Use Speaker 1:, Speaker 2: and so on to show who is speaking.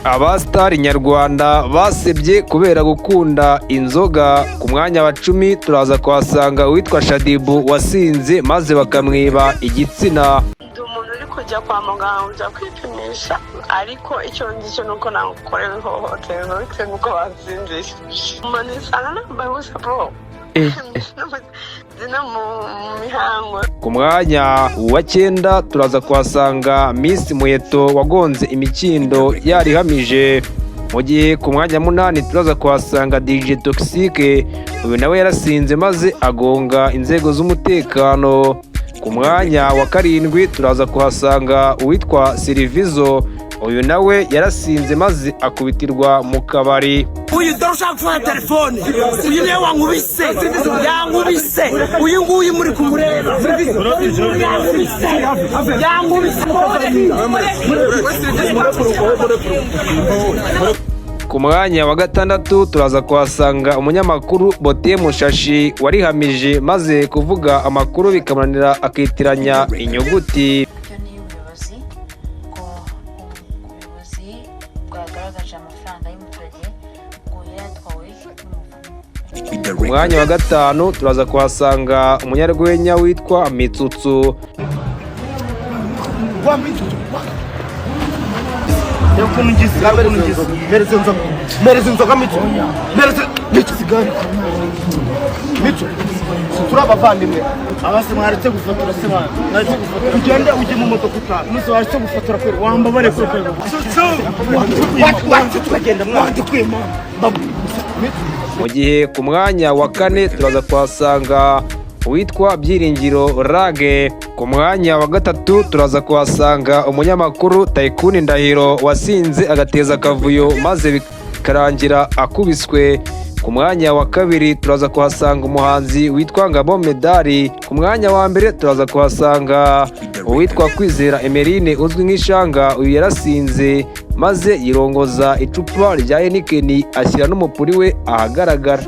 Speaker 1: Abasitari nyarwanda basebye kubera gukunda inzoga. Ku mwanya wa 10 turaza kuhasanga uwitwa Shadibu wasinze maze bakamwiba igitsina.
Speaker 2: Ndi umuntu uri kujya kwa muganga kwipimisha, ariko icyo ngicyo nuko nakorewe ihohoterwa bitewe nuko bazinjije. Umuntu isanga nambaye ubusa bro.
Speaker 1: Ku mwanya wa 9 turaza kuhasanga Miss Muheto wagonze imikindo yarihamije. Mu gihe ku mwanya 8 turaza kuhasanga DJ Toxic, uyu nawe yarasinze maze agonga inzego z'umutekano. Ku mwanya wa 7 turaza kuhasanga uwitwa Silvizo, uyu nawe yarasinze maze akubitirwa mu kabari.
Speaker 3: Uyu dorosha gufata telefone, uyu niwe wankubise, yankubise, uyu nguyu muri kumureba, yankubise.
Speaker 1: Ku mwanya wa 6 turaza kuhasanga umunyamakuru Bote Mushashi warihamije maze kuvuga amakuru bikamunanira akitiranya inyuguti. Ku mwanya wa 5 turaza kuhasanga umunyarwenya witwa Mitsutsu.
Speaker 4: turabavandimwe abase mwaretse gufotora se bana naretse gufotora ugende uje mu moto kuta muso waretse gufotora kwere wambabare ko tukagenda mwandi kwema.
Speaker 1: Mu gihe ku mwanya wa 4 turaza kuhasanga uwitwa Byiringiro Rage. Ku mwanya wa 3 turaza kuhasanga umunyamakuru Tycoon Ndahiro wasinze agateza akavuyo maze bikarangira akubiswe. Ku mwanya wa 2 turaza kuhasanga umuhanzi witwa Ngabo Medali. Ku mwanya wa 1 turaza kuhasanga uwitwa Kwizera Emeline uzwi nk'Ishanga, uyu yarasinze maze yirongoza icupa rya Heineken ashyira n'umupuri we ahagaragara.